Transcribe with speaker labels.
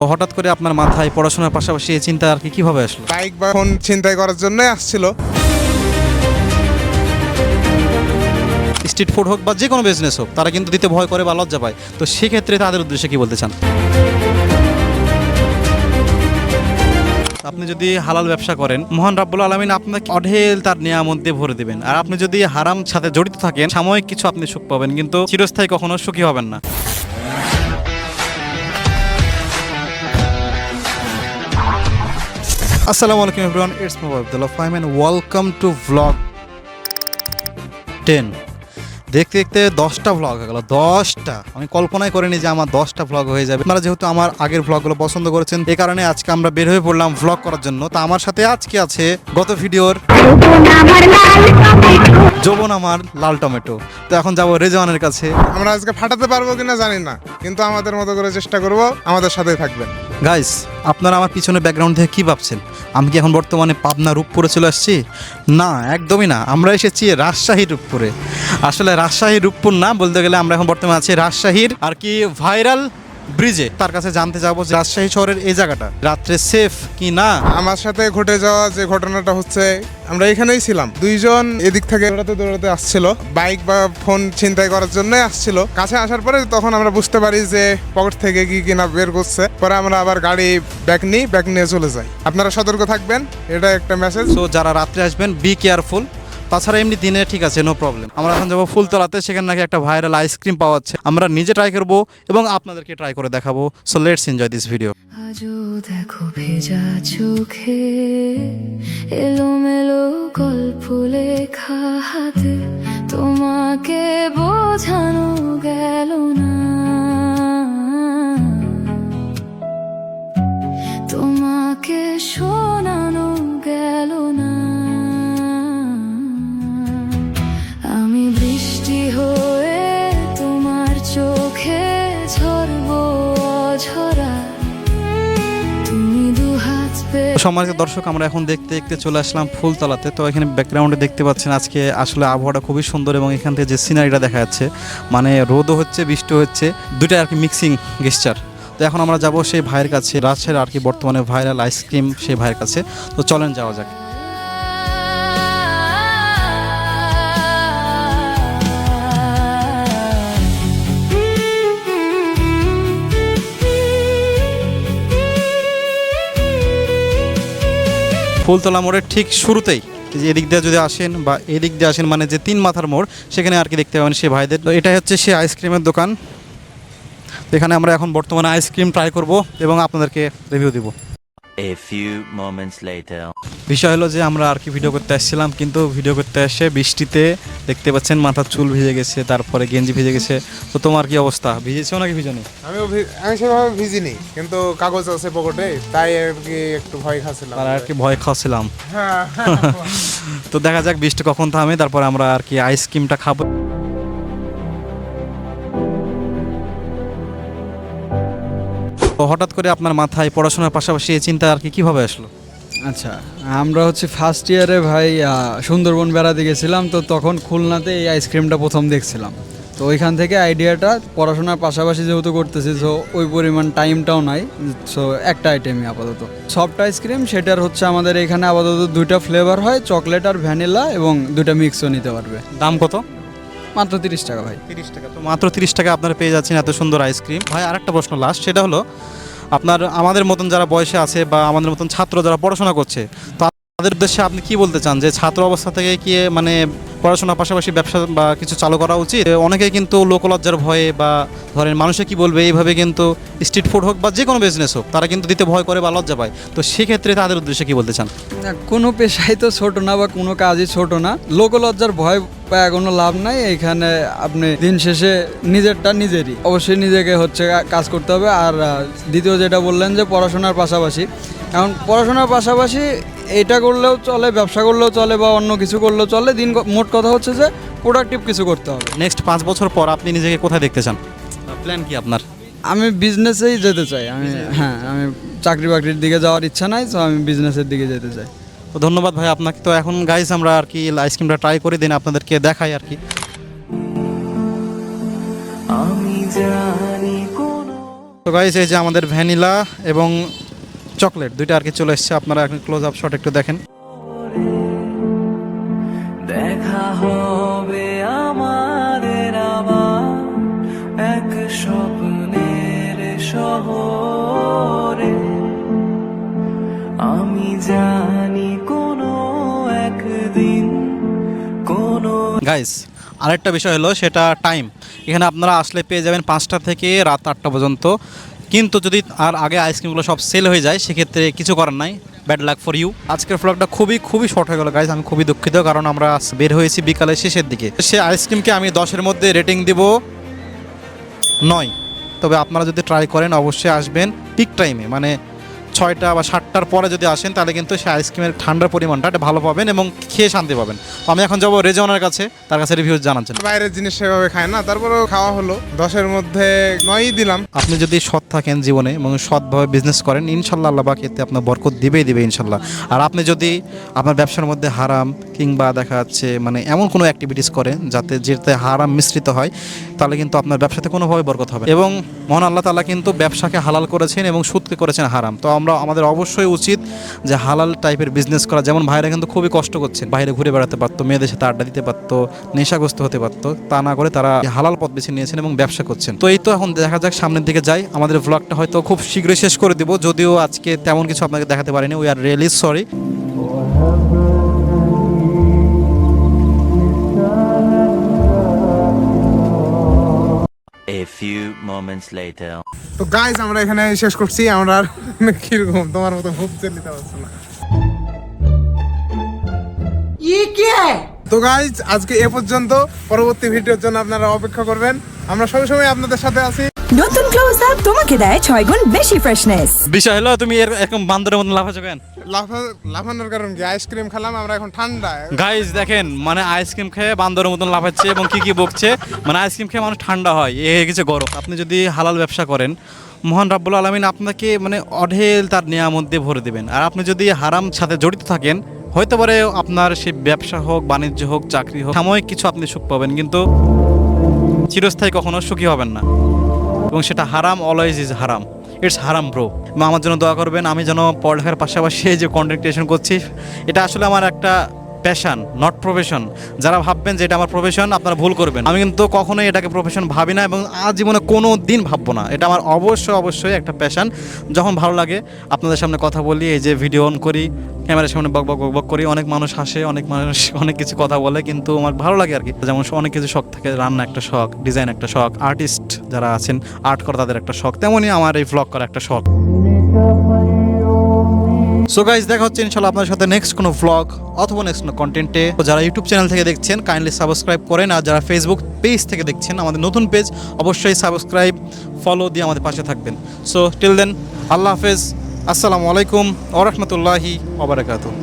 Speaker 1: হঠাৎ করে আপনার মাথায় পড়াশোনার পাশাপাশি এই চিন্তা আর কি কিভাবে আসলো?
Speaker 2: বাইক বা ফোন ছিনতাই করার জন্য আসছিল।
Speaker 1: স্ট্রিট ফুড হোক বা যে কোনো বিজনেস হোক, তারা কিন্তু দিতে ভয় করে বা লজ্জা পায়। তো সেক্ষেত্রে তাদের উদ্দেশ্যে কি বলতে চান? আপনি যদি হালাল ব্যবসা করেন, মহান রাব্বুল আলামিন আপনাকে অঢেল তার নিয়ামত দিয়ে ভরে দিবেন। আর আপনি যদি হারাম সাথে জড়িত থাকেন, সাময়িক কিছু আপনি সুখ পাবেন, কিন্তু চিরস্থায়ী কখনো সুখী হবেন না। আসসালামু আলাইকুম everyone, it's Mohammad Abdullah Fahim and welcome to vlog 10। দেখতে দেখতে 10টা ভ্লগ হয়ে গেল। 10টা আমি কল্পনাই করিনি যে আমার 10টা ভ্লগ হয়ে যাবে। আপনারা যেহেতু আমার আগের ভ্লগগুলো পছন্দ করেছেন, এই কারণে আজকে আমরা বের হয়ে পড়লাম ভ্লগ করার জন্য। তো আমার সাথে আজকে আছে গত ভিডিওর যৌবন আমার লাল টমেটো। তো এখন যাবো রেজওয়ানের কাছে।
Speaker 2: আমরা আজকে ফাটাতে পারবো কিনা জানি না, কিন্তু আমাদের মতো করে চেষ্টা করব। আমাদের সাথেই থাকবেন।
Speaker 1: গাইস, আপনারা আমার পিছনে ব্যাকগ্রাউন্ড থেকে কী ভাবছেন? আমি কি এখন বর্তমানে পাবনা রূপপুরে চলে আসছি? না, একদমই না। আমরা এসেছি রাজশাহী রূপপুরে। আসলে রাজশাহী রূপপুর না, বলতে গেলে আমরা এখন বর্তমানে আছি রাজশাহীর আর কি ভাইরাল ব্রিজে। তার কাছে জানতে যাবো যে রাজশাহী শহরের এই জায়গাটা রাত্রে সেফ কি না।
Speaker 2: আমার সাথে ঘটে যাওয়া যে ঘটনাটা হচ্ছে, আমরা এখানেই ছিলাম। দুইজন এদিক থেকে দৌড়াতে দৌড়াতে আসছিল, বাইক বা ফোন ছিনতাই করার জন্য আসছিল। কাছে আসার পরে তখন আমরা বুঝতে পারি যে পকেট থেকে কি কিনা বের করছে। পরে আমরা আবার গাড়ি ব্যাক নিয়ে চলে যাই। আপনারা সতর্ক থাকবেন, এটা একটা মেসেজ।
Speaker 1: তো যারা রাত্রে আসবেন, বি কেয়ারফুল। তাছাড়া এমনি দিনে ঠিক আছে, নো প্রবলেম। আমরা এখন যাবো ফুলতলাতে, সেখানে নাকি একটা ভাইরাল আইসক্রিম পাওয়া যাচ্ছে। আমরা নিজে ট্রাই করবো এবং আপনাদেরকে ট্রাই করে দেখাবো। So let's enjoy this video.
Speaker 3: আজও দেখো ভেজা চোখে এলোমেলো গল্প লেখা হাতে, তোমাকে বোঝানো গেল না, তোমাকে শোনানো গেল না। আমি বৃষ্টি হয়ে তোমার চোখে ঝরবো অঝরা, তুমি দুহাত পেয়ে।
Speaker 1: সম্মানিত দর্শক, আমরা এখন দেখতে দেখতে চলে আসলাম ফুলতলাতে। তো এখানে ব্যাকগ্রাউন্ডে দেখতে পাচ্ছেন আজকে আসলে আবহাওয়াটা খুবই সুন্দর এবং এখান থেকে যে সিনারিটা দেখা যাচ্ছে, মানে রোদও হচ্ছে, বৃষ্টি হচ্ছে, দুইটা আর কি মিক্সিং গেস্টার। তো এখন আমরা যাব সেই ভাইয়ের কাছে, রাজশাহীর আর কি বর্তমানে ভাইরাল আইসক্রিম সেই ভাইয়ের কাছে। তো চলেন যাওয়া যাক। ফুলতলা মোড়ের ঠিক শুরুতেই যে এদিক দিয়ে যদি আসেন বা এদিক দিয়ে আসেন, মানে যে 3 মাথার মোড়, সেখানে আর কি দেখতে পাবেন সে ভাইদের। তো এটাই হচ্ছে সে আইসক্রিমের দোকান। এখানে আমরা এখন বর্তমানে আইসক্রিম ট্রাই করব এবং আপনাদেরকে রিভিউ দিব।
Speaker 4: A few moments later.
Speaker 1: বিষয় হলো যে আমরা আর কি ভিডিও করতে আসছিলাম, কিন্তু ভিডিও করতে এসে বৃষ্টিতে দেখতে পাচ্ছেন মাথার চুল ভিজে গেছে, তারপরে গেঞ্জি ভিজে গেছে। তো তোমার কি অবস্থা? ভিজেছো নাকি ভিজেনি?
Speaker 2: আমি সেভাবে ভিজিনি, কিন্তু কাগজ আছে পকেটে, তাই আর কি একটু ভয় খাচ্ছিলাম।
Speaker 1: আর কি ভয় খাচ্ছিলাম।
Speaker 2: হ্যাঁ।
Speaker 1: তো দেখা যাক বৃষ্টি কখন থামে, তারপরে আমরা আর কি আইসক্রিমটা খাবো। তো হঠাৎ করে আপনার মাথায় পড়াশোনার পাশাপাশি এই চিন্তা আর কি কিভাবে আসলো?
Speaker 5: আচ্ছা, আমরা হচ্ছে ফার্স্ট ইয়ারে ভাই সুন্দরবন বেড়াতে গেছিলাম। তো তখন খুলনাতে এই আইসক্রিমটা প্রথম দেখছিলাম। তো ওইখান থেকে আইডিয়াটা, পড়াশোনার পাশাপাশি যেহেতু করতেছি, সো ওই পরিমাণ টাইমটাও নাই, সো একটা আইটেমই আপাতত সফট আইসক্রিম। সেটার হচ্ছে আমাদের এখানে আপাতত 2টা ফ্লেভার হয়, চকলেট আর ভ্যানিলা, এবং 2টা মিক্সও নিতে পারবে।
Speaker 1: দাম কত?
Speaker 5: মাত্র 30 টাকা ভাই।
Speaker 1: 30 টাকা। তো মাত্র 30 টাকা আপনারা পেয়ে যাচ্ছেন এত সুন্দর আইসক্রিম। ভাই আরেকটা প্রশ্ন লাস্ট, সেটা হলো আপনার আমাদের মতন যারা বয়সে আছে বা আমাদের মতন ছাত্র যারা পড়াশোনা করছে, তো তাদের উদ্দেশ্যে আপনি কি বলতে চান যে ছাত্র অবস্থা থেকে কি মানে পড়াশোনার পাশাপাশি ব্যবসা বা কিছু চালু করা উচিত? অনেকেই কিন্তু লোকলজ্জার ভয়ে বা ধরেন মানুষে কি বলবে এইভাবে কিন্তু স্ট্রিট ফুড হোক বা যে কোনো বিজনেস হোক, তারা কিন্তু দিতে ভয় করে বা লজ্জা পায়। তো সেক্ষেত্রে তাদের উদ্দেশ্যে কি বলতে চান?
Speaker 5: না, কোনো পেশাই তো ছোট না বা কোনো কাজই ছোট না। লোকলজ্জার ভয় পায় কোনো লাভ নাই। এইখানে আপনি দিন শেষে নিজেরটা নিজেরই, অবশ্যই নিজেকে হচ্ছে কাজ করতে হবে। আর দ্বিতীয় যেটা বললেন যে পড়াশোনার পাশাপাশি, এখন পড়াশোনার পাশাপাশি এটা করলেও চলে, ব্যবসা করলেও চলে, বা অন্য কিছু করলেও চলে। মোট কথা হচ্ছে যে প্রোডাক্টিভ কিছু করতে হবে।
Speaker 1: নেক্সট 5 বছর পর আপনি নিজেকে কোথায় দেখতে চান? প্ল্যান কি আপনার?
Speaker 5: আমি বিজনেসেই যেতে চাই। আমি চাকরি বাকরির দিকে যাওয়ার ইচ্ছা নাই, তো আমি বিজনেসের দিকে যেতে চাই।
Speaker 1: তো ধন্যবাদ ভাই আপনাকে। তো এখন গাইস আমরা আর কি আইসক্রিমটা ট্রাই করে দিন, আপনাদেরকে দেখাই আর কি। তো তো গাইস এই যে আমাদের ভ্যানিলা এবং চকলেট দুইটা আর কি চলে এসেছে, আপনারা এখন ক্লোজ আপ শট একটু দেখেন।
Speaker 6: দেখা হবে আমাদের আবার এক স্বপ্নের শহরে, আমি জানি কোনো একদিন কোনো
Speaker 1: গাইস আরেকটা বিষয় হলো সেটা টাইম। এখানে আপনারা আসলে পেয়ে যাবেন 5টা থেকে রাত 8টা পর্যন্ত, কিন্তু যদি আর আগে আইসক্রিমগুলো সব সেল হয়ে যায় সেক্ষেত্রে কিছু করার নাই, ব্যাড লাক ফর ইউ। আজকের ব্লগটা খুবই শর্ট হয়ে গেল গাইস, আমি খুবই দুঃখিত, কারণ আমরা বের হয়েছি বিকালের শেষের দিকে। সে আইসক্রিমকে আমি 10-এর মধ্যে রেটিং দিব 9। তবে আপনারা যদি ট্রাই করেন অবশ্যই আসবেন পিক টাইমে, মানে 6টা বা 7টার পরে যদি আসেন তাহলে কিন্তু সেই আইসক্রিমের ঠান্ডার পরিমাণটা এটা ভালো পাবেন এবং খেয়ে শান্তি পাবেন। তো আমি এখন যাবো রেজওয়ানের কাছে, তার কাছে রিভিউ জানাচ্ছেন।
Speaker 2: বাইরের জিনিস সেভাবে খায় না, তারপরেও খাওয়া হলো, 10-এর মধ্যে 9ই দিলাম।
Speaker 1: আপনি যদি সৎ থাকেন জীবনে এবং সৎভাবে বিজনেস করেন, ইনশাল্লাহ আল্লাহ পাক এতে আপনার বরকত দিবে ইনশাল্লাহ। আর আপনি যদি আপনার ব্যবসার মধ্যে হারাম কিংবা দেখা যাচ্ছে মানে এমন কোনো অ্যাক্টিভিটিস করেন যেতে হারাম মিশ্রিত হয়, তাহলে কিন্তু আপনার ব্যবসাতে কোনোভাবে বরকত হবে। এবং মহান আল্লাহ তাআলা কিন্তু ব্যবসাকে হালাল করেছেন এবং সুদকে করেছেন হারাম। তো আমাদের অবশ্যই উচিত যে হালাল টাইপের বিজনেস করা। যেমন ভাইরা কিন্তু খুবই কষ্ট করছেন, বাইরে ঘুরে বেড়াতে পারতো, মেয়েদের সাথে আড্ডা দিতে পারতো, নেশাগ্রস্ত হতে পারতো, তা না করে তারা হালাল পথ বেছে নিয়েছেন এবং ব্যবসা করছেন। তো এই তো এখন দেখা যাক সামনের দিকে যাই। আমাদের ব্লগটা হয়তো খুব শীঘ্রই শেষ করে দিব, যদিও আজকে তেমন কিছু আপনাকে দেখাতে পারিনি, we are really sorry.
Speaker 4: A few moments later.
Speaker 2: তো গাইজ আমরা এখানে শেষ করছি। আমরা আর কিরকম তোমার মতো খুব নিতে পারছি না। তো গাইজ আজকে এ পর্যন্ত, পরবর্তী ভিডিওর জন্য আপনারা অপেক্ষা করবেন। আমরা সবসময় আপনাদের সাথে আছি।
Speaker 7: নতুন ক্লোজ আপ তোমাকে দেয় 6 গুণ বেশি ফ্রেশনেস।
Speaker 1: বিষয় হলো তুমি এরকম বান্দরের মতন লাফাচ্ছ কেন?
Speaker 2: লাফানোর কারণ কি? আইসক্রিম খেলাম আমরা, এখন ঠান্ডা।
Speaker 1: গাইজ দেখেন, মানে আইসক্রিম খেয়ে বান্দরের মতন লাফাচ্ছে এবং কি বকছে, মানে আইসক্রিম খেয়ে মানুষ ঠান্ডা হয়, এ কিছু গরম। আপনি যদি হালাল ব্যবসা করেন, মহান রাব্বুল আলামিন আপনাকে মানে অঢেল তার নিয়ামত দিয়ে ভরে দেবেন। আর আপনি যদি হারাম সাথে জড়িত থাকেন, হয়তো পারে আপনার সেই ব্যবসা হোক, বাণিজ্য হোক, চাকরি হোক, সাময়িক কিছু আপনি সুখ পাবেন, কিন্তু চিরস্থায়ী কখনো সুখী হবেন না। এবং সেটা হারাম, অলওয়েজ ইজ হারাম, ইটস হারাম ব্রো। এবং আমার জন্য দোয়া করবেন, আমি যেন পড়ালেখার পাশাপাশি এই যে কন্টেন্ট ক্রিয়েশন করছি, এটা আসলে আমার একটা প্যাশন, নট প্রফেশন। যারা ভাববেন যে এটা আমার প্রফেশন, আপনারা ভুল করবেন। আমি কিন্তু কখনোই এটাকে প্রফেশন ভাবি না এবং আজীবনে কোনো দিন ভাববো না। এটা আমার অবশ্যই একটা প্যাশন। যখন ভালো লাগে আপনাদের সামনে কথা বলি, এই যে ভিডিও অন করি, ক্যামেরার সামনে বক করি, অনেক মানুষ হাসে, অনেক মানুষ অনেক কিছু কথা বলে, কিন্তু আমার ভালো লাগে আর কি। যেমন অনেক কিছু শখ থাকে, রান্না একটা শখ, ডিজাইন একটা শখ, আর্টিস্ট যারা আছেন আর্ট করা তাদের একটা শখ, তেমনই আমার এই ভ্লগ করা একটা শখ। সো গাইজ দেখা হচ্ছে ইনশাআল্লাহ আপনাদের সাথে নেক্সট কোনো ভ্লগ অথবা নেক্সট কোনো কন্টেন্টে। যারা ইউটিউব চ্যানেল থেকে দেখছেন কাইন্ডলি সাবস্ক্রাইব করেন, আর যারা ফেসবুক পেজ থেকে দেখছেন আমাদের নতুন পেজ, অবশ্যই সাবস্ক্রাইব ফলো দিয়ে আমাদের পাশে থাকবেন। সো টিল দেন, আল্লাহ হাফেজ, আসসালামু আলাইকুম ওয়া রাহমাতুল্লাহি ওয়া বারাকাতুহু।